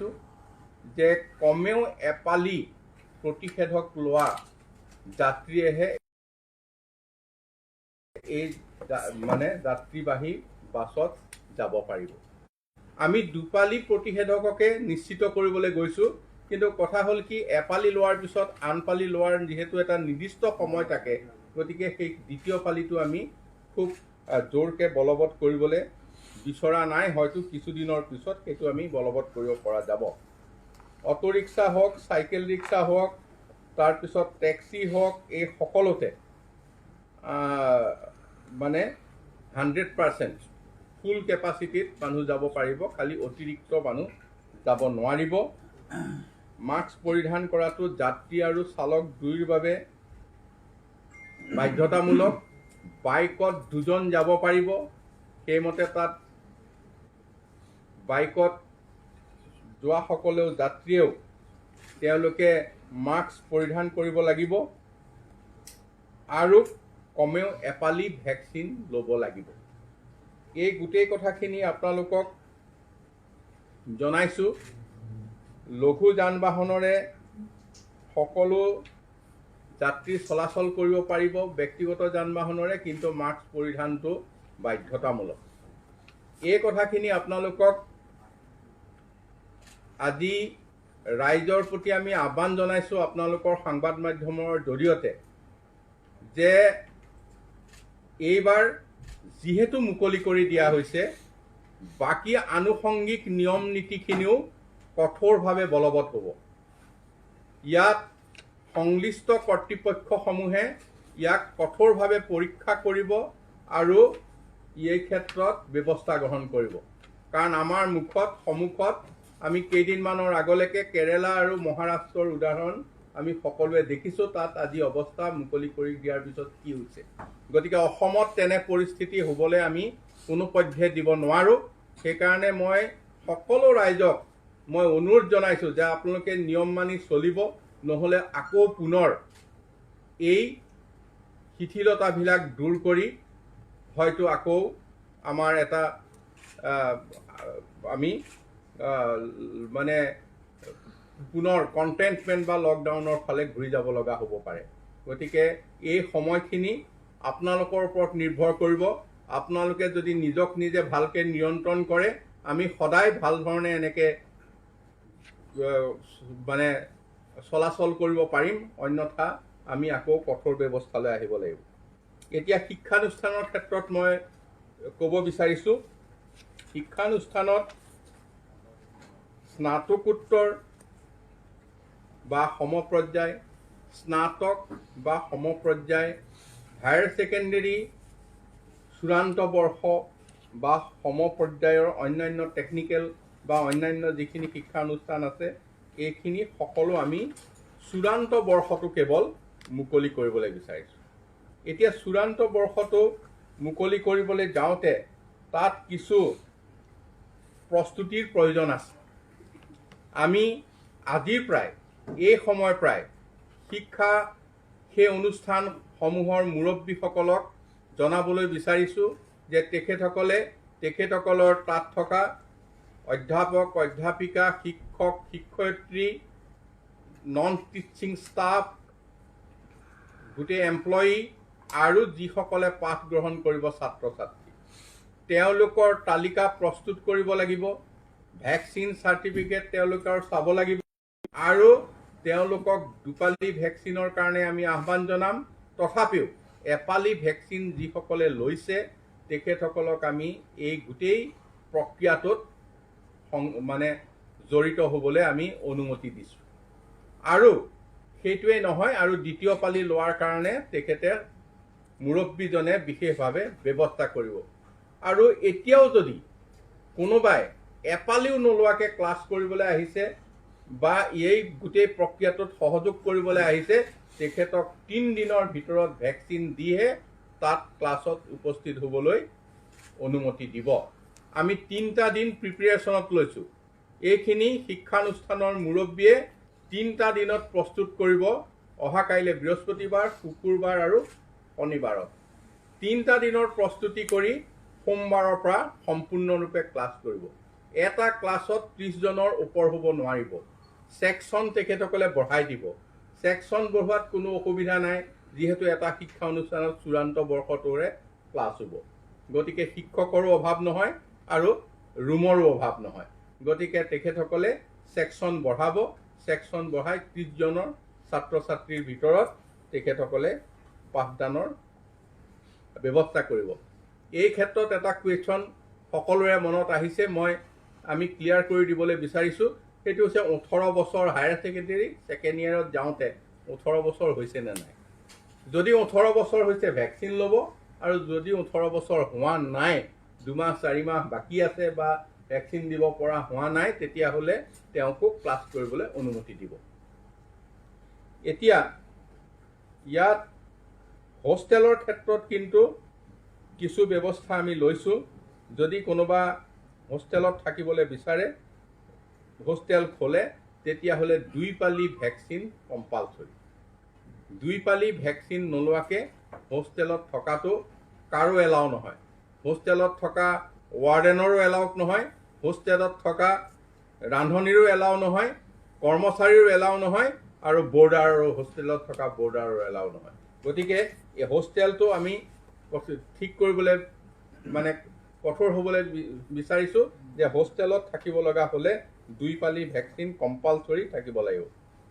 বিচাৰিছোঁ যে কমেও এপালি প্ৰতিষেধক লোৱা যাত্ৰীয়েহে এই যাত্ৰীবাহী বাছত যাব পাৰিব। আমি দুপালি প্ৰতিষেধককে নিশ্চিত কৰিবলৈ গৈছোঁ, কিন্তু কথা হ'ল কি এপালি লোৱাৰ পিছত আন পালি লোৱাৰ যিহেতু এটা নিৰ্দিষ্ট সময় থাকে, গতিকে সেই দ্বিতীয় পালিটো আমি খুব জোৰকৈ বলবৎ কৰিবলৈ বিচৰা নাই। হয়তো কিছুদিনৰ পিছত সেইটো আমি বলবৎ কৰিব পৰা যাব। অটো ৰিক্সা হওক, চাইকেল ৰিক্সা হওক, তাৰপিছত টেক্সি হওক, এই সকলোতে 100% ফুল কেপাচিটিত মানুহ যাব পাৰিব, খালি অতিৰিক্ত মানুহ যাব নোৱাৰিব। মাস্ক পৰিধান কৰাটো যাত্ৰী আৰু চালক দুয়োৰ বাবে বাধ্যতামূলক। বাইকত 2জন যাব পাৰিব, সেইমতে তাত বাইকত যোৱাসকলেও যাত্ৰীয়েও তেওঁলোকে মাস্ক পৰিধান কৰিব লাগিব আৰু কমেও এপালি ভেকচিন ল'ব লাগিব। এই গোটেই কথাখিনি আপোনালোকক জনাইছোঁ। লঘু যান বাহনেৰে সকলো যাত্ৰী চলাচল কৰিব পাৰিব, ব্যক্তিগত যান বাহনেৰে কিন্তু মাস্ক পৰিধানটো বাধ্যতামূলক। এই কথাখিনি আপোনালোকক আজি ৰাইজৰ প্ৰতি আমি আহ্বান জনাইছোঁ আপোনালোকৰ সংবাদ মাধ্যমৰ জৰিয়তে যে এইবাৰ যিহেতু মুকলি কৰি দিয়া হৈছে, বাকী আনুষংগিক নিয়ম নীতিখিনিও কঠোৰভাৱে বলবৎ হ'ব। ইয়াত সংশ্লিষ্ট কৰ্তৃপক্ষসমূহে ইয়াক কঠোৰভাৱে পৰীক্ষা কৰিব আৰু এই ক্ষেত্ৰত ব্যৱস্থা গ্ৰহণ কৰিব। কাৰণ আমাৰ সন্মুখত আমি কেইদিনমানৰ আগলৈকে কেৰেলা আৰু মহাৰাষ্ট্ৰৰ উদাহৰণ আমি সকলোৱে দেখিছোঁ। তাত আজি অৱস্থা মুকলি কৰি দিয়াৰ পিছত কি হৈছে। গতিকে অসমত তেনে পৰিস্থিতি হ'বলৈ আমি কোনো পধ্যে দিব নোৱাৰোঁ। সেইকাৰণে মই সকলো ৰাইজক মই অনুৰোধ জনাইছোঁ যে আপোনালোকে নিয়ম মানি চলিব, নহ'লে আকৌ পুনৰ এই শিথিলতাবিলাক দূৰ কৰি হয়তো আকৌ আমাৰ এটা আমি পুনৰ কণ্টেইনমেণ্ট বা লকডাউনৰ ফালে ঘূৰি যাব লগা হ'ব পাৰে। গতিকে এই সময়খিনি আপোনালোকৰ ওপৰত নিৰ্ভৰ কৰিব। আপোনালোকে যদি নিজক নিজে ভালকৈ নিয়ন্ত্ৰণ কৰে, আমি সদায় ভাল ধৰণে এনেকৈ চলাচল কৰিব পাৰিম, অন্যথা আমি আকৌ কঠোৰ ব্যৱস্থালৈ আহিব লাগিব। এতিয়া শিক্ষানুষ্ঠানৰ ক্ষেত্ৰত মই ক'ব বিচাৰিছোঁ, শিক্ষানুষ্ঠানত স্নাতকোত্তৰ বা সমপৰ্যায়, স্নাতক বা সমপৰ্যায়, হায়াৰ ছেকেণ্ডেৰী চূড়ান্ত বৰ্ষ বা সমপৰ্যায়ৰ অন্যান্য টেকনিকেল বা অন্যান্য যিখিনি শিক্ষানুষ্ঠান আছে, এইখিনি সকলো আমি চূড়ান্ত বৰ্ষটো কেৱল মুকলি কৰিবলৈ বিচাৰিছোঁ। এতিয়া চূড়ান্ত বৰ্ষটো মুকলি কৰিবলৈ যাওঁতে তাত কিছু প্ৰস্তুতিৰ প্ৰয়োজন আছে। আমি আজিৰ এই সময় সেই অনুষ্ঠানসমূহৰ মুৰব্বীসকলক জনাবলৈ বিচাৰিছোঁ যে তেখেতসকলৰ তাত থকা অধ্যাপক, অধ্যাপিকা, শিক্ষক, শিক্ষয়িত্ৰী, নন টিচিং ষ্টাফ, গোটেই এমপ্লয়ী আৰু যিসকলে পাঠ গ্ৰহণ কৰিব ছাত্ৰ ছাত্ৰী, তেওঁলোকৰ তালিকা প্ৰস্তুত কৰিব লাগিব। ভেকচিন চাৰ্টিফিকেট তেওঁলোকৰ চাব লাগিব আৰু তেওঁলোকক দুপালি ভেকচিনৰ কাৰণে আমি আহ্বান জনাম। তথাপিও এপালি ভেকচিন যিসকলে লৈছে তেখেতসকলক আমি এই গোটেই প্ৰক্ৰিয়াটোত জড়িত হ'বলৈ আমি অনুমতি দিছোঁ। আৰু সেইটোৱেই নহয়, আৰু দ্বিতীয় পালি লোৱাৰ কাৰণে তেখেতে মুৰব্বীজনে বিশেষভাৱে ব্যৱস্থা কৰিব। আৰু এতিয়াও যদি কোনোবাই এপালিও নোলোৱাকৈ ক্লাছ কৰিবলৈ আহিছে বা এই গোটেই প্ৰক্ৰিয়াটোত সহযোগ কৰিবলৈ আহিছে, তেখেতক 3 দিনৰ ভিতৰত ভেকচিন দিহে তাত ক্লাছত উপস্থিত হ'বলৈ অনুমতি দিব। আমি 3টা দিন প্ৰিপেৰেশ্যনত লৈছোঁ। এইখিনি শিক্ষানুষ্ঠানৰ মুৰব্বীয়ে 3টা দিনত প্ৰস্তুত কৰিব। অহা কাইলৈ বৃহস্পতিবাৰ, শুকুৰবাৰ আৰু শনিবাৰত 3টা দিনৰ প্ৰস্তুতি কৰি সোমবাৰৰ পৰা সম্পূৰ্ণৰূপে ক্লাছ কৰিব। এটা ক্লাছত 30 জনৰ ওপৰ হ'ব নোৱাৰিব। সেকশন তেখেতসকলে বঢ়াই দিব। সেকশন বঢ়োৱাত কোনো অসুবিধা নাই, যিহেতু এটা শিক্ষা অনুষ্ঠানত চূড়ান্ত বৰ্ষটোৰে ক্লাছ হ'ব। গতিকে শিক্ষকৰো অভাৱ নহয় আৰু ৰুমৰো অভাৱ নহয়। গতিকে তেখেতসকলে সেকশন বঢ়াব, সেকশন বঢ়াই 30 জনৰ ছাত্ৰ ছাত্ৰীৰ ভিতৰত তেখেতসকলে পাঠদানৰ ব্যৱস্থা কৰিব। এই ক্ষেত্ৰত এটা কুৱেশ্যন সকলোৰে মনত আহিছে, আমি ক্লিয়াৰ কৰি দিবলৈ বিচাৰিছোঁ। সেইটো হৈছে 18 বছৰ হায়াৰ ছেকেণ্ডেৰী ছেকেণ্ড ইয়াৰত যাওঁতে 18 বছৰ হৈছে নে নাই। যদি 18 বছৰ হৈছে ভেকচিন ল'ব, আৰু যদি 18 বছৰ হোৱা নাই, 2 মাহ 4 মাহ বাকী আছে বা ভেকচিন দিব পৰা হোৱা নাই, তেতিয়াহ'লে তেওঁকো ক্লাছ কৰিবলৈ অনুমতি দিব। এতিয়া ইয়াত হোষ্টেলৰ ক্ষেত্ৰত কিন্তু কিছু ব্যৱস্থা আমি লৈছোঁ। যদি কোনোবা হোষ্টেলত থাকিবলৈ বিচাৰে, হোষ্টেল খোলে, তেতিয়াহ'লে 2 পালি ভেকচিন কম্পালচৰি। 2 পালি ভেকচিন নোলোৱাকৈ হোষ্টেলত থকাটো কাৰো এলাও নহয়। হোষ্টেলত থকা ৱাৰ্ডেনৰো এলাউ নহয়, হোষ্টেলত থকা ৰান্ধনীৰো এলাউ নহয়, কৰ্মচাৰীৰো এলাউ নহয়, আৰু বৰ্ডাৰো হোষ্টেলত থকা বৰ্ডাৰো এলাউ নহয়। গতিকে এই হোষ্টেলটো আমি ঠিক কৰিবলৈ কঠোৰ হ'বলৈ বিচাৰিছোঁ যে হোষ্টেলত থাকিব লগা হ'লে 2 পালি ভেকচিন কম্পালচৰি থাকিব লাগিব।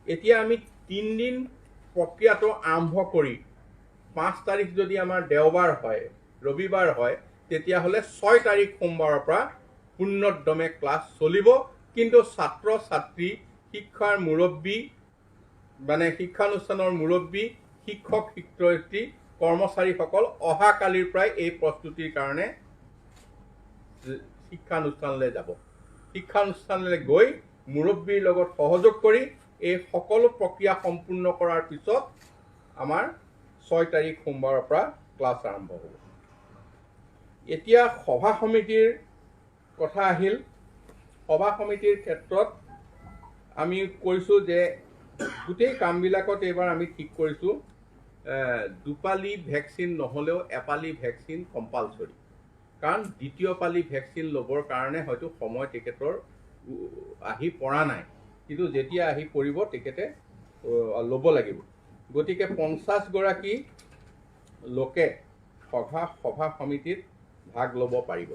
এতিয়া আমি 3 দিন প্ৰক্ৰিয়াটো আৰম্ভ কৰি 5 তাৰিখ যদি আমাৰ দেওবাৰ হয়, ৰবিবাৰ হয়, তেতিয়াহ'লে 6 তাৰিখ সোমবাৰৰ পৰা পূৰ্ণোদ্যমে ক্লাছ চলিব। কিন্তু ছাত্ৰ ছাত্ৰী, শিক্ষাৰ মুৰব্বী শিক্ষানুষ্ঠানৰ মুৰব্বী, শিক্ষক শিক্ষয়িত্ৰী, কৰ্মচাৰীসকল অহাকালিৰ পৰাই এই প্ৰস্তুতিৰ কাৰণে শিক্ষানুষ্ঠানলৈ যাব। শিক্ষানুষ্ঠানলৈ গৈ মুৰব্বীৰ লগত সহযোগ কৰি এই সকলো প্ৰক্ৰিয়া সম্পূৰ্ণ কৰাৰ পিছত আমাৰ 6 তাৰিখ সোমবাৰৰ পৰা ক্লাছ আৰম্ভ হ'ব। এতিয়া সভা সমিতিৰ কথা আহিল। সভা সমিতিৰ ক্ষেত্ৰত আমি কৈছোঁ যে গোটেই কামবিলাকত এইবাৰ আমি ঠিক কৰিছোঁ 2 পালি ভেকচিন নহ'লেও 1 পালি ভেকচিন কম্পালচৰি। কাৰণ দ্বিতীয় পালি ভেকচিন ল'বৰ কাৰণে হয়তো সময় তেখেতৰ আহি পৰা নাই, কিন্তু যেতিয়া আহি পৰিব তেখেতে ল'ব লাগিব। গতিকে 50 গৰাকী লোকে সভা সমিতিত ভাগ ল'ব পাৰিব।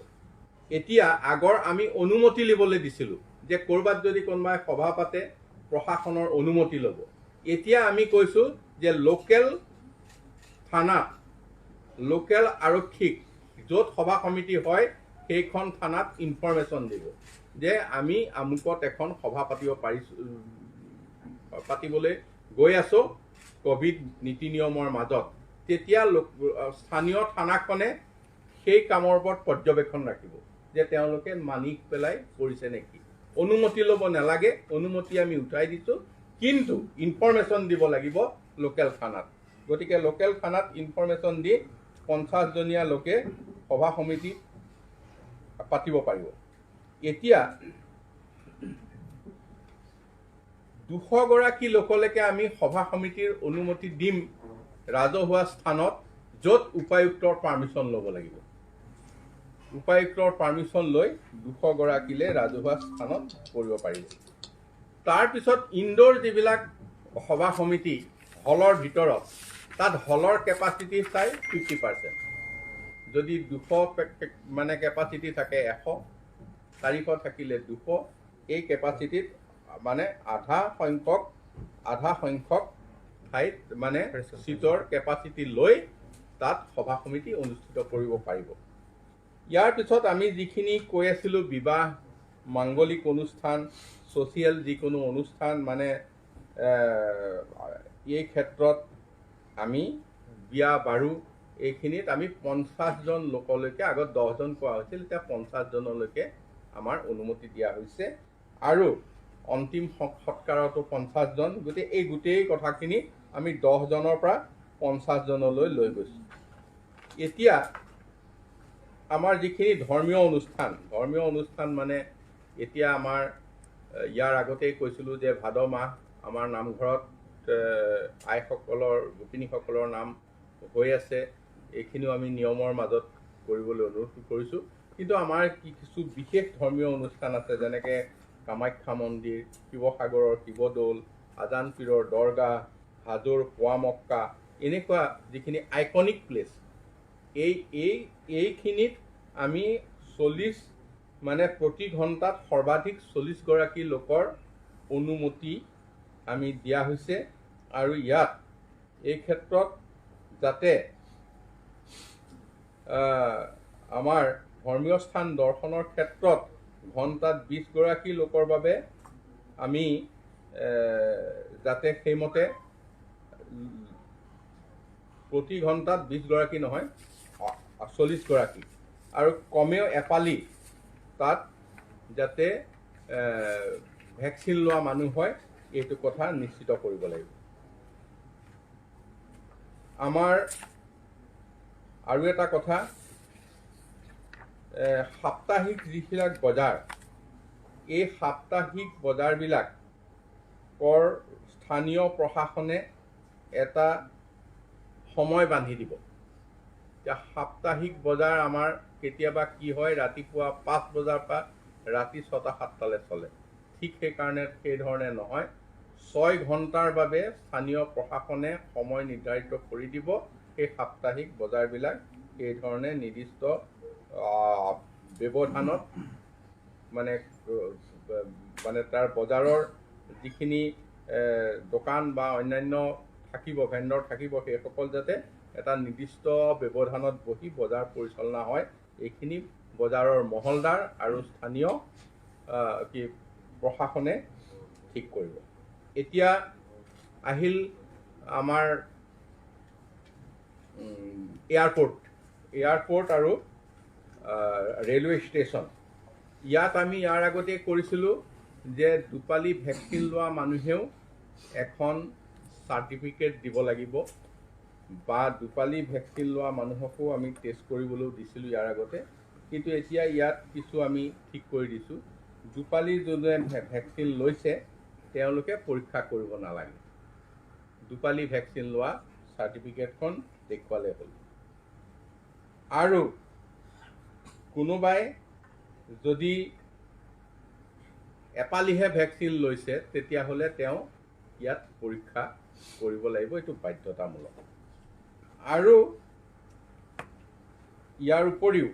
এতিয়া আগৰ আমি অনুমতি ল'বলৈ দিছিলোঁ যে ক'ৰবাত যদি কোনোবাই সভা পাতে প্ৰশাসনৰ অনুমতি ল'ব। এতিয়া আমি কৈছোঁ যে লোকেল থানাত, লোকেল আৰক্ষীক য'ত সভা সমিতি হয় সেইখন থানাত ইনফৰমেশ্যন দিব যে আমি আমুকত এখন সভা পাতিবলৈ গৈ আছোঁ ক'ভিড নীতি নিয়মৰ মাজত। তেতিয়া স্থানীয় থানাখনে সেই কামৰ ওপৰত পৰ্যবেক্ষণ ৰাখিব যে তেওঁলোকে মানি পেলাই কৰিছে নেকি। অনুমতি ল'ব নালাগে, অনুমতি আমি উঠাই দিছোঁ, কিন্তু ইনফৰমেশ্যন দিব লাগিব লোকেল থানাত। গতিকে লোকেল থানাত ইনফৰমেশ্যন দি 50 জনীয়া লোকে সভা সমিতি পাতিব পাৰিব। এতিয়া 200 গৰাকী লোকলৈকে আমি সভা সমিতিৰ অনুমতি দিম ৰাজহুৱা স্থানত, য'ত উপায়ুক্তৰ পাৰ্মিশ্যন ল'ব লাগিব। উপায়ুক্তৰ পাৰ্মিশ্যন লৈ 200 গৰাকীলৈ ৰাজহুৱা স্থানত কৰিব পাৰিব। তাৰপিছত ইনডোৰ যিবিলাক সভা সমিতি হলৰ ভিতৰত, তাত হলৰ কেপাচিটি চাই 50%। যদি 200 কেপাচিটি থাকে 100, 400 থাকিলে 200, এই কেপাচিটিত আধা সংখ্যক ঠাইত চিটৰ কেপাচিটি লৈ তাত সভা সমিতি অনুষ্ঠিত কৰিব পাৰিব। ইয়াৰ পিছত আমি যিখিনি কৈ আছিলোঁ, বিবাহ, মাংগলিক অনুষ্ঠান, ছ'চিয়েল যিকোনো অনুষ্ঠান, এই ক্ষেত্ৰত আমি বিয়া বাৰু এইখিনিত আমি 50 জন লোকলৈকে, আগত 10 জন কোৱা হৈছিল, এতিয়া 50 জনলৈকে আমাৰ অনুমতি দিয়া হৈছে। আৰু অন্তিম সৎকাৰতো 50 জন। গতিকে এই গোটেই কথাখিনি আমি 10 জনৰ পৰা 50 জনলৈ লৈ গৈছোঁ। এতিয়া আমাৰ যিখিনি ধৰ্মীয় অনুষ্ঠান এতিয়া আমাৰ ইয়াৰ আগতেই কৈছিলোঁ যে ভাদ মাহ আমাৰ নামঘৰত আইসকলৰ, গোপিনীসকলৰ নাম হৈ আছে। এইখিনিও আমি নিয়মৰ মাজত কৰিবলৈ অনুৰোধ কৰিছোঁ। কিন্তু আমাৰ কিছু বিশেষ ধৰ্মীয় অনুষ্ঠান আছে, যেনেকৈ কামাখ্যা মন্দিৰ, শিৱসাগৰৰ শিৱদৌল, আজান পীৰৰ দৰগাহ, হাজোৰ পোৱামক্কা, এনেকুৱা যিখিনি আইকনিক প্লেচ, এইখিনিত আমি 40 মানে প্ৰতি ঘণ্টাত সৰ্বাধিক 40 গৰাকী লোকৰ অনুমতি আমি দিয়া হৈছে। আৰু ইয়াত এই ক্ষেত্ৰত যাতে আমাৰ ধৰ্মীয় স্থান দৰ্শনৰ ক্ষেত্ৰত ঘণ্টাত 20 গৰাকী লোকৰ বাবে আমি যাতে সেইমতে প্ৰতি ঘণ্টাত 20 গৰাকী নহয় 40 গৰাকী আৰু কমেও এপালি তাত যাতে ভেকচিন লোৱা মানুহ হয়, এইটো কথা নিশ্চিত কৰিব লাগিব। আমাৰ আৰু এটা কথা, সাপ্তাহিক যিবিলাক বজাৰ, এই সাপ্তাহিক বজাৰবিলাকৰ স্থানীয় প্ৰশাসনে এটা সময় বান্ধি দিব। এতিয়া সাপ্তাহিক বজাৰ আমাৰ কেতিয়াবা কি হয়, ৰাতিপুৱা 5 বজাৰ পৰা ৰাতি 6-7টালৈ চলে। ঠিক সেইধৰণে নহয়, 6 ঘণ্টাৰ বাবে স্থানীয় প্ৰশাসনে সময় নিৰ্ধাৰিত কৰি দিব। সেই সাপ্তাহিক বজাৰবিলাক এইধৰণে নিৰ্দিষ্ট ব্যৱধানত মানে তাৰ বজাৰৰ যিখিনি দোকান বা অন্যান্য থাকিব, ভেণ্ডৰ থাকিব, সেইসকল যাতে এটা নিৰ্দিষ্ট ব্যৱধানত বহি বজাৰ পৰিচালনা হয়, এইখিনি বজাৰৰ মহলদাৰ আৰু স্থানীয় প্ৰশাসনে ঠিক কৰিব। এতিয়া আহিল আমাৰ এয়াৰপোৰ্ট আৰু ৰেলৱে ষ্টেচন। ইয়াত আমি ইয়াৰ আগতে কৰিছিলোঁ যে দুপালি ভেকচিন লোৱা মানুহেও এখন চাৰ্টিফিকেট দিব লাগিব, বা দুপালি ভেকচিন লোৱা মানুহকো আমি টেষ্ট কৰিবলৈও দিছিলোঁ ইয়াৰ আগতে। কিন্তু এতিয়া ইয়াত কিছু আমি ঠিক কৰি দিছোঁ, দুপালি যোনে ভেকচিন লৈছে তেওঁলোকে পৰীক্ষা কৰিব নালাগে, দুপালি ভেকচিন লোৱা চাৰ্টিফিকেটখন দেখুৱালে হ'ল। আৰু কোনোবাই যদি এপালিহে ভেকচিন লৈছে, তেতিয়াহ'লে তেওঁ ইয়াত পৰীক্ষা কৰিব লাগিব, এইটো বাধ্যতামূলক। আৰু ইয়াৰ উপৰিও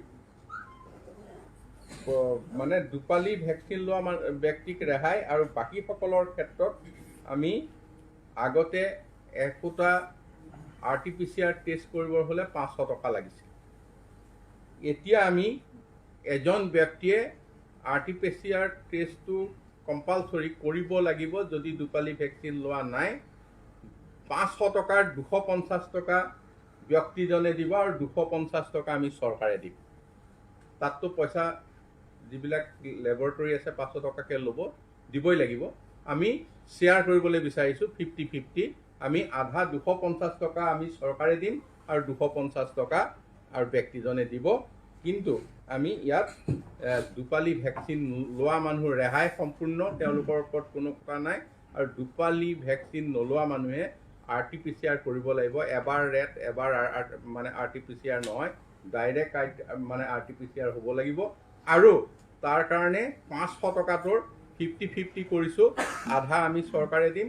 মানে দুপালি ভেকচিন লোৱা ব্যক্তিক ৰেহাই, আৰু বাকীসকলৰ ক্ষেত্ৰত আমি আগতে একোটা RT-PCR টেষ্ট কৰিবৰ হ'লে 500 টকা লাগিছিল। এতিয়া আমি এজন ব্যক্তিয়ে RT-PCR টেষ্টটো কম্পালচৰি কৰিব লাগিব যদি দুপালি ভেকচিন লোৱা নাই। 500 টকাৰ 250 টকা ব্যক্তিজনে দিব আৰু 250 টকা আমি চৰকাৰে দিম। তাততো পইচা যিবিলাক লেবৰেটৰী আছে 500 টকাকৈ দিবই লাগিব। আমি শ্বেয়াৰ কৰিবলৈ বিচাৰিছোঁ 50-50। আমি আধা 250 টকা আমি চৰকাৰে দিম আৰু 250 টকা আৰু ব্যক্তিজনে দিব। কিন্তু আমি ইয়াত দুপালি ভেকচিন লোৱা মানুহ ৰেহাই সম্পূৰ্ণ, তেওঁলোকৰ ওপৰত কোনো কথা নাই। আৰু দুপালি ভেকচিন নলোৱা মানুহে RT-PCR কৰিব লাগিব। এবাৰ মানে RT-PCR নহয়, ডাইৰেক্ট মানে RT-PCR হ'ব লাগিব। আৰু তাৰ কাৰণে 500 টকাটোৰ 50-50 কৰিছোঁ, আধা আমি চৰকাৰে দিম,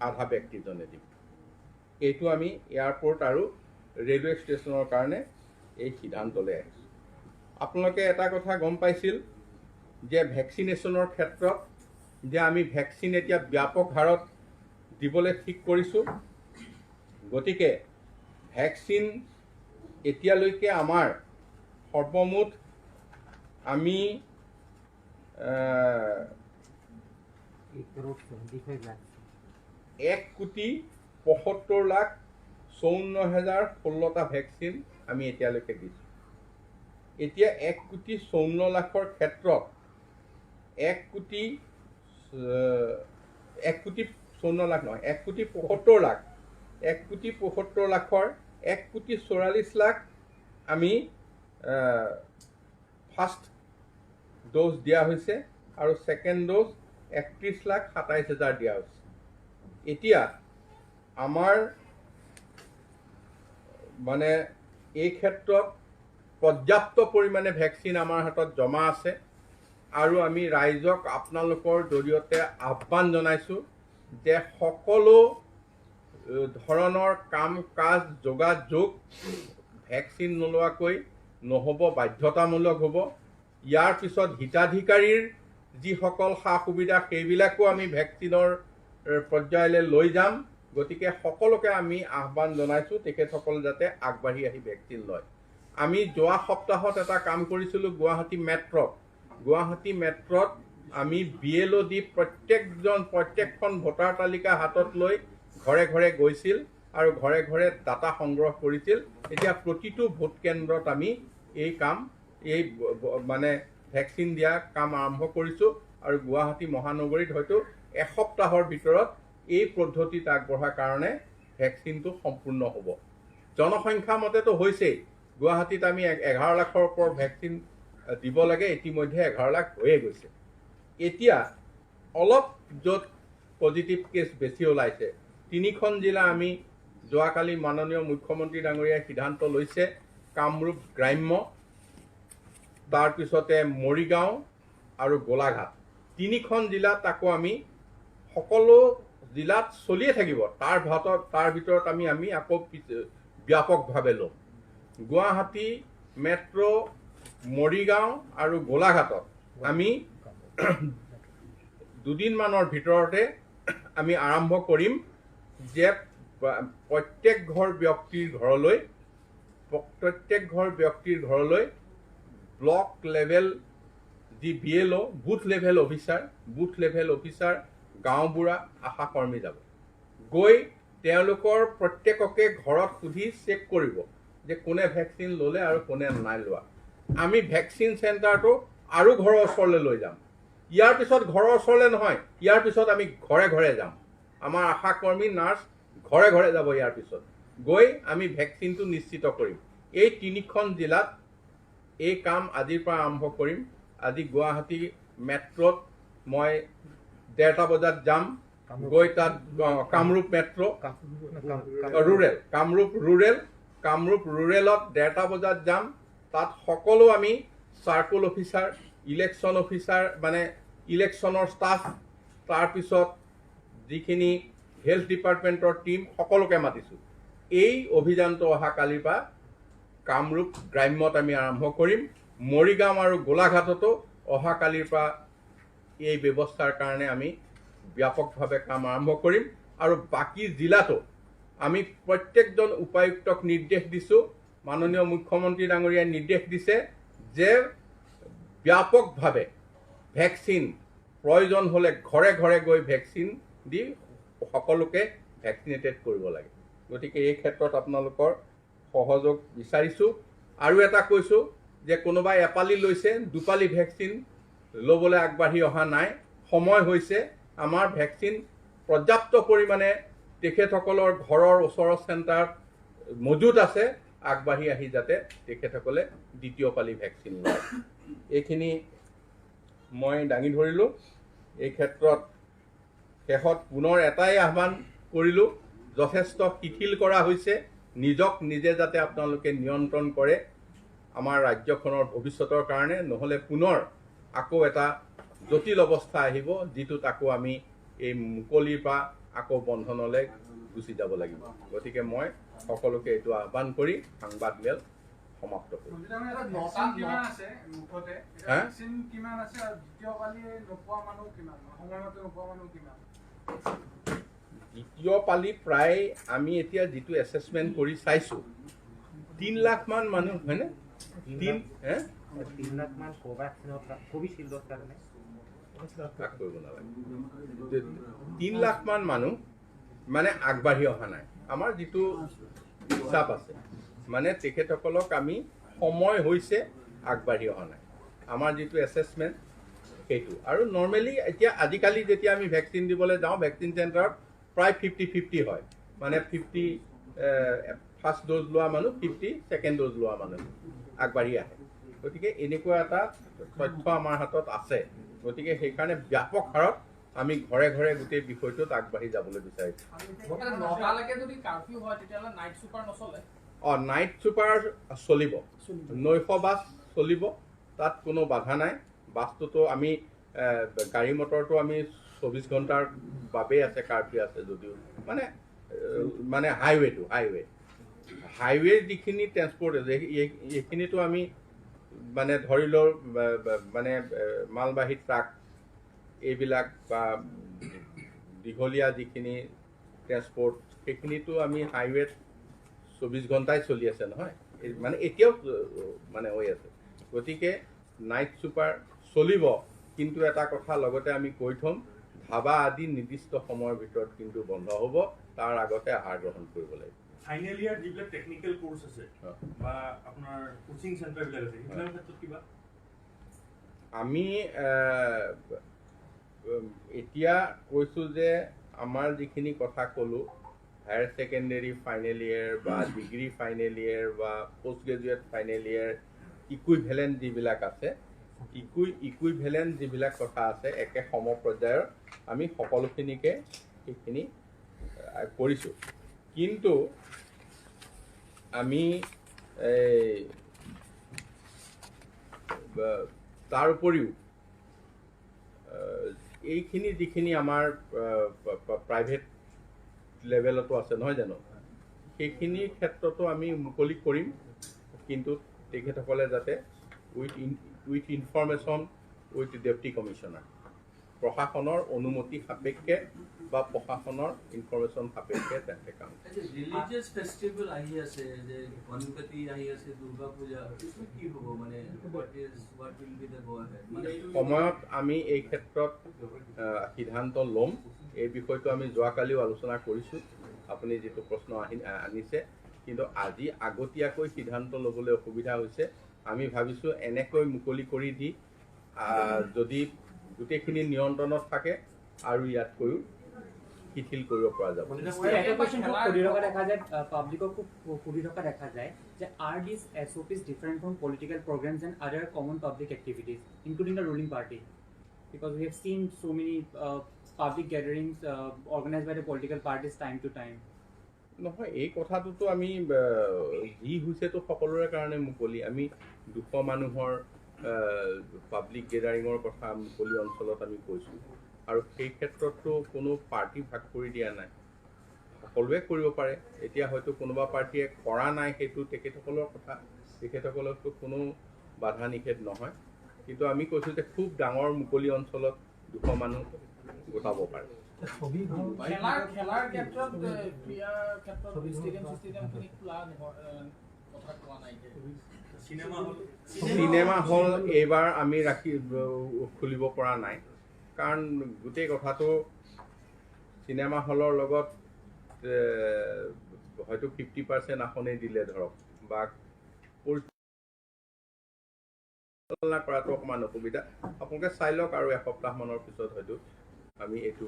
আধা ব্যক্তিজনে দিম। এইটো আমি এয়াৰপোৰ্ট আৰু ৰেলৱে ষ্টেচনৰ কাৰণে এই সিদ্ধান্তলৈ আহিছোঁ। আপোনালোকে এটা কথা গম পাইছিল যে ভেকচিনেশ্যনৰ ক্ষেত্ৰত যে আমি ভেকচিন এতিয়া ব্যাপক হাৰত দিবলৈ ঠিক কৰিছোঁ। গতিকে ভেকচিন এতিয়ালৈকে আমাৰ সৰ্বমুঠ আমি 1,75,54,016টা ভেকচিন আমি এতিয়ালৈকে দিছোঁ। এতিয়া 1,54,00,000ৰ ক্ষেত্ৰত 1,75,00,000 আমি ফাৰ্ষ্ট ড'জ দিয়া হৈছে আৰু ছেকেণ্ড ড'জ 31,27,000 দিয়া হৈছে। এতিয়া আমাৰ মানে এই ক্ষেত্ৰত পৰ্যাপ্ত পৰিমাণে ভেকচিন আমাৰ হাতত জমা আছে আৰু আমি ৰাইজক আপোনালোকৰ জৰিয়তে আহ্বান জনাইছোঁ যে সকলো ধৰণৰ কাম কাজ যোগাযোগ ভেকচিন নোলোৱাকৈ নহ'ব, বাধ্যতামূলক হ'ব। ইয়াৰ পিছত হিতাধিকাৰীৰ যিসকল সা সুবিধা সেইবিলাকো আমি ভেকচিনৰ পৰ্যায়লৈ লৈ যাম। গতিকে সকলোকে আমি আহ্বান জনাইছোঁ তেখেতসকল যাতে আগবাঢ়ি আহি ভেকচিন লয়। আমি যোৱা সপ্তাহত এটা কাম কৰিছিলোঁ গুৱাহাটী মেট্ৰত আমি BLO দি প্ৰত্যেকখন ভোটাৰ তালিকা হাতত লৈ ঘৰে ঘৰে গৈছিল আৰু ঘৰে ঘৰে ডাটা সংগ্ৰহ কৰিছিল। এতিয়া প্ৰতিটো ভোট কেন্দ্ৰত আমি এই মানে ভেকচিন দিয়া কাম আৰম্ভ কৰিছোঁ আৰু গুৱাহাটী মহানগৰীত হয়তো এসপ্তাহৰ ভিতৰত এই পদ্ধতিত আগবঢ়াৰ কাৰণে ভেকচিনটো সম্পূৰ্ণ হ'ব। জনসংখ্যা মতেতো হৈছেই, গুৱাহাটীত আমি 11 লাখৰ ওপৰত ভেকচিন দিব লাগে, ইতিমধ্যে 11 লাখ হৈয়ে গৈছে। এতিয়া অলপ য'ত পজিটিভ কেছ বেছি ওলাইছে, 3খন জিলা আমি যোৱাকালি মাননীয় মুখ্যমন্ত্ৰী ডাঙৰীয়াই সিদ্ধান্ত লৈছে, কামৰূপ গ্ৰাম্য, তাৰপিছতে মৰিগাঁও আৰু গোলাঘাট, 3খন জিলাত আকৌ আমি সকলো জিলাত চলিয়ে থাকিব। তাৰ ভিতৰত আমি আকৌ ব্যাপকভাৱে ল'ম। গুৱাহাটী মেট্ৰ', মৰিগাঁও আৰু গোলাঘাটত আমি দুদিনমানৰ ভিতৰতে আমি আৰম্ভ কৰিম যে প্ৰত্যেক ঘৰ ব্যক্তিৰ ঘৰলৈ ব্লক লেভেল যি BLO বুথ লেভেল অফিচাৰ গাঁওবুঢ়া আশাকৰ্মী যাব, গৈ তেওঁলোকৰ প্ৰত্যেককে ঘৰত সুধি চেক কৰিব যে কোনে ভেকচিন ল'লে আৰু কোনে নাই লোৱা। আমি ভেকচিন চেণ্টাৰটো আৰু ঘৰৰ ওচৰলৈ লৈ যাম। ইয়াৰ পিছত ঘৰৰ ওচৰলৈ নহয়, ইয়াৰ পিছত আমি ঘৰে ঘৰে যাম। আমাৰ আশাকৰ্মী নাৰ্ছ ঘৰে ঘৰে যাব। ইয়াৰ পিছত গৈ আমি ভেকচিনটো নিশ্চিত কৰিম। এই 3খন জিলাত এই কাম আজিৰ পৰা আৰম্ভ কৰিম। আজি গুৱাহাটী মেট্ৰত মই 1:30 বজাত যাম, গৈ তাত কামৰূপ মেট্ৰ' কামৰূপ ৰুৰেলত 1:30 বজাত যাম। তাত সকলো আমি চাৰ্কুল অফিচাৰ, ইলেকশ্যন অফিচাৰ মানে ইলেকশ্যনৰ ষ্টাফ, তাৰপিছত যিখিনি হেল্থ ডিপাৰ্টমেণ্টৰ টীম সকলোকে মাতিছোঁ। এই অভিযানটো অহা কালিৰ পৰা কামৰূপ গ্ৰাম্যত আমি আৰম্ভ কৰিম। মৰিগাঁও আৰু গোলাঘাটতো অহা কালিৰ পৰা এই ব্যৱস্থাৰ কাৰণে আমি ব্যাপকভাৱে কাম আৰম্ভ কৰিম। আৰু বাকী জিলাতো আমি প্ৰত্যেকজন উপায়ুক্তক নিৰ্দেশ দিছোঁ, মাননীয় মুখ্যমন্ত্ৰী ডাঙৰীয়াই নিৰ্দেশ দিছে যে ব্যাপকভাৱে ভেকচিন প্ৰয়োজন হ'লে ঘৰে ঘৰে গৈ ভেকচিন দি সকলোকে ভেকচিনেটেড কৰিব লাগে। গতিকে এই ক্ষেত্ৰত আপোনালোকৰ সহযোগ বিচাৰিছোঁ। আৰু এটা কৈছোঁ যে কোনোবাই এপালি লৈছে, 2 পালি ভেকচিন ল'বলৈ আগবাঢ়ি অহা নাই। সময় হৈছে, আমাৰ ভেকচিন পৰ্যাপ্ত পৰিমাণে তেখেতসকলৰ ঘৰৰ ওচৰৰ চেণ্টাৰত মজুত আছে, আগবাঢ়ি আহি যাতে তেখেতসকলে 2য় পালি ভেকচিন লয়। এইখিনি মই দাঙি ধৰিলোঁ। এই ক্ষেত্ৰত শেষত পুনৰ এটাই আহ্বান কৰিলোঁ, যথেষ্ট শিথিল কৰা হৈছে, নিজক নিজে যাতে আপোনালোকে নিয়ন্ত্ৰণ কৰে আমাৰ ৰাজ্যখনৰ ভৱিষ্যতৰ কাৰণে, নহ'লে পুনৰ আকৌ এটা জটিল অৱস্থা আহিব, যিটোত আকৌ আমি এই মুকলিৰ পৰা আকৌ বন্ধনলৈ গুচি যাব লাগিব। গতিকে মই সকলোকে এইটো আহ্বান কৰি সংবাদ মেল সমাপ্ত কৰিম। দ্বিতীয় পালি প্ৰায় আমি এতিয়া যিটো এছেছমেণ্ট কৰি চাইছোঁ 3 লাখ মান মানুহ, হয়নে? 3 লাখ মান কোভিচিল্ডৰ কাৰণে কৰিব নালাগে। 3 লাখ মান মানুহ মানে আগবাঢ়ি অহা নাই। আমাৰ যিটো হিচাপ আছে মানে তেখেতসকলক আমি সময় হৈছে আগবাঢ়ি অহা নাই, আমাৰ যিটো এছেছমেণ্ট সেইটো। আৰু নৰ্মেলি এতিয়া আজিকালি যেতিয়া আমি ভেকচিন দিবলৈ যাওঁ, ভেকচিন চেণ্টাৰত প্ৰায় 50-50 হয়, মানে 50 ফাৰ্ষ্ট ড'জ লোৱা মানুহ, 50 ছেকেণ্ড ড'জ লোৱা মানুহ আগবাঢ়ি আহে। গতিকে এনেকুৱা এটা তথ্য আমাৰ হাতত আছে। গতিকে সেইকাৰণে ব্যাপক হাৰত আমি ঘৰে ঘৰে গোটেই বিষয়টোত আগবাঢ়ি যাবলৈ বিচাৰিছোঁ। নাইট ছুপাৰ চলিব, নৈশ বাছ চলিব, তাত কোনো বাধা নাই। বাছটোতো আমি গাড়ী মটৰটো আমি 24 ঘণ্টাৰ বাবেই আছে, কাৰ্ফিউ আছে যদিও মানে হাইৱে যিখিনি ট্ৰেন্সপৰ্ট আছে এইখিনিতো আমি মানে ধৰি লওঁ মানে মালবাহী ট্ৰাক এইবিলাক বা দীঘলীয়া যিখিনি ট্ৰেন্সপৰ্ট সেইখিনিতো আমি হাইৱেত 24 ঘণ্টাই চলি আছে নহয়, মানে এতিয়াও মানে হৈ আছে। গতিকে নাইট ছুপাৰ চলিব, কিন্তু এটা কথা লগতে আমি কৈ থ'ম, ধাবা আদি নিৰ্দিষ্ট সময়ৰ ভিতৰত কিন্তু বন্ধ হ'ব, তাৰ আগতে আহাৰ গ্ৰহণ কৰিব লাগিব। ফাইনেল ইয়াৰ যিবিলাক টেকনিকেল কোৰ্চ আছে বা আপোনাৰ কোচিং চেণ্টাৰবিলাক আছে সেইবিলাকৰ ক্ষেত্ৰত কিবা আমি এতিয়া কৈছোঁ যে আমাৰ যিখিনি কথা ক'লোঁ, হায়াৰ ছেকেণ্ডেৰী ফাইনেল ইয়েৰ বা ডিগ্ৰী ফাইনেল ইয়েৰ বা post graduate final year equivalent যিবিলাক আছে, ইকুইভেলেণ্ট যিবিলাক কথা আছে একে সমপৰ্যায়ৰ, আমি সকলোখিনিকে সেইখিনি কৰিছোঁ। কিন্তু আমি তাৰ উপৰিও এইখিনি যিখিনি আমাৰ প্ৰাইভেট লেভেলতো আছে নহয় জানো, সেইখিনি ক্ষেত্ৰতো আমি মুকলি কৰিম, কিন্তু তেখেতসকলে যাতে with information with deputy commissioner, প্ৰশাসনৰ অনুমতি সাপেক্ষে বা প্ৰশাসনৰ ইনফৰমেশ্যন সাপেক্ষে তেন্তে কাম। ৰিলিজিয়াছ ফেষ্টিভেল আহি আছে, যে গণপতি আহি আছে, দুৰ্গা পূজা, কি হ'ব মানে what will be the go ahead? সময়ত আমি এই ক্ষেত্ৰত সিদ্ধান্ত ল'ম। এই বিষয়টো আমি যোৱাকালিও আলোচনা কৰিছোঁ, আপুনি যিটো প্ৰশ্ন আনিছে, কিন্তু আজি আগতীয়াকৈ সিদ্ধান্ত ল'বলৈ অসুবিধা হৈছে। আমি ভাবিছোঁ এনেকৈ মুকলি কৰি দি যদি গোটেইখিনি নিয়ন্ত্ৰণত থাকে আৰু ইয়াতকৈও শিথিল কৰিব পৰা যাব। Are these SOPs different from political programs and other common public activities, including the ruling party? Because we have seen so many public gatherings organized by the political parties time to time. নহয়, এই কথাটোতো আমি যি হৈছেতো সকলোৰে কাৰণে মুকলি। আমি 200 মানুহৰ পাব্লিক গেডাৰিঙৰ কথা মুকলি অঞ্চলত আমি কৈছোঁ, আৰু সেই ক্ষেত্ৰততো কোনো পাৰ্টি ভাগ কৰি দিয়া নাই, সকলোৱে কৰিব পাৰে। এতিয়া হয়তো কোনোবা পাৰ্টীয়ে কৰা নাই, সেইটো তেখেতসকলৰ কথা, তেখেতসকলকতো কোনো বাধা নিষেধ নহয়। কিন্তু আমি কৈছোঁ যে খুব ডাঙৰ মুকলি অঞ্চলত 200 মানুহ গোটাব পাৰে। চিনেমা হল এইবাৰ আমি খুলিব পৰা নাই, কাৰণ গোটেই কথাটো চিনেমা হলৰ লগত হয়তো 50% আসনেই দিলে ধৰক, বা পৰিচালনা কৰাটো অকণমান অসুবিধা। আপোনালোকে চাই লওক, আৰু এসপ্তাহমানৰ পিছত হয়তো আমি এইটো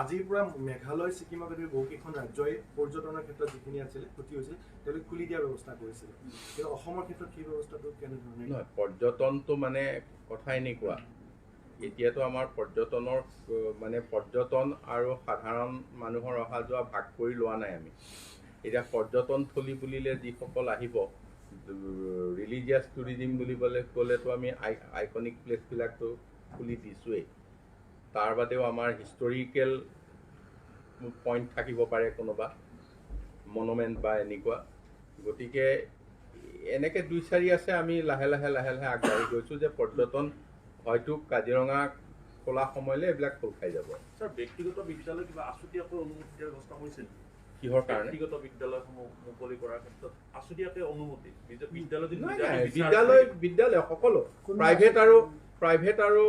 আজিৰ পৰা মেঘালয়, ছিকিমকে ধৰি বহুকেইখন ৰাজ্যই পৰ্যটনৰ ক্ষেত্ৰত যিখিনি আছিলে ক্ষতি হৈছিল তেওঁলোকে খুলি দিয়াৰ ব্যৱস্থা কৰিছিলে, কিন্তু অসমৰ ক্ষেত্ৰত সেই ব্যৱস্থাটো কেনেধৰণে? নহয়, পৰ্যটনটো মানে কথা এনেকুৱা, এতিয়াতো আমাৰ পৰ্যটনৰ মানে পৰ্যটন আৰু সাধাৰণ মানুহৰ অহা যোৱা ভাগ কৰি লোৱা নাই আমি। এতিয়া পৰ্যটন থলী বুলিলে যিসকল আহিব, ৰিলিজিয়াছ টুৰিজিম বুলিবলৈ ক'লেতো আমি আইকনিক প্লেচবিলাকতো খুলি দিছোঁৱেই। তাৰ বাদেও আমাৰ হিষ্টৰিকেল পইণ্ট থাকিব পাৰে, কোনোবা মনুমেণ্ট বা এনেকুৱা। গতিকে এনেকৈ 2-4 আছে, আমি লাহে লাহে আগবাঢ়ি গৈছোঁ যে পৰ্যটন হয়তো কাজিৰঙা খোলা সময়লৈ এইবিলাক খোল খাই যাব। ছাৰ, ব্যক্তিগত বিদ্যালয় কিবা আছুতীয়াকৈ অনুমতি দিয়াৰ ব্যৱস্থা কৰিছে? কিহৰ কাৰণে? ব্যক্তিগত বিদ্যালয়সমূহ মুকলি কৰাৰ ক্ষেত্ৰত আছুতীয়াকৈ অনুমতি বিদ্যালয় সকলো প্ৰাইভেট আৰু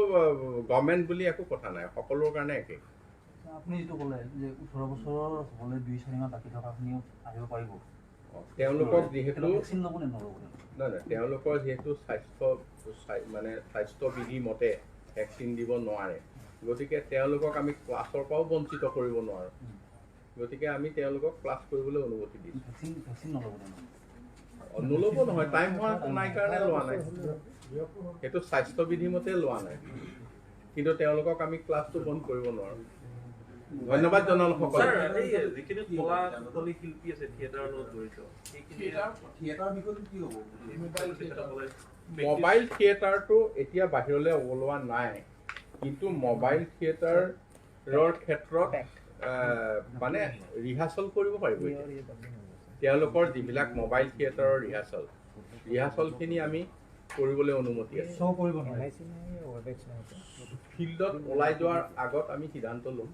গভৰ্ণমেণ্ট বুলি একো কথা নাই, সকলোৰ কাৰণে একেই। আপুনি যিটো ক'লে যে 18 বছৰৰ হ'লে 2-4 মাহ বাকী থকাখিনিও আহিব পাৰিব, তেওঁলোকক যিহেতু ভেকচিন ল'ব নে নল'ব? নহয়, তেওঁলোকৰ যিহেতু স্বাস্থ্যবিধি মতে ভেকচিন দিব নোৱাৰে, গতিকে তেওঁলোকক আমি ক্লাছৰ পৰাও বঞ্চিত কৰিব নোৱাৰোঁ। গতিকে আমি তেওঁলোকক ক্লাছ কৰিবলৈ অনুমতি দিছোঁ। ভেকচিন নল'ব নল'ব নহয়, টাইম হোৱা নাই কাৰণে লোৱা নাই, সেইটো স্বাস্থ্যবিধি মতে লোৱা নাই, কিন্তু তেওঁলোকক আমি ক্লাছটো বন্ধ কৰিব নোৱাৰোঁ। ধন্যবাদ জনালো সকলো যিখিনি কলা কলি শিল্পী আছে থিয়েটাৰৰ লগত জড়িত মোবাইল থিয়েটাৰটো এতিয়া বাহিৰলৈ ওলোৱা নাই কিন্তু মোবাইল থিয়েটাৰৰ ক্ষেত্ৰত মানে ৰিহাৰ্চল কৰিব পাৰিব তেওঁলোকৰ যিবিলাক মোবাইল থিয়েটাৰৰ ৰিহাৰ্চলখিনি আমি কৰিবলৈ অনুমতি আছে শ্ব' কৰিব নোৱাৰে ফিল্ডত ওলাই যোৱাৰ আগত আমি সিদ্ধান্ত ল'ম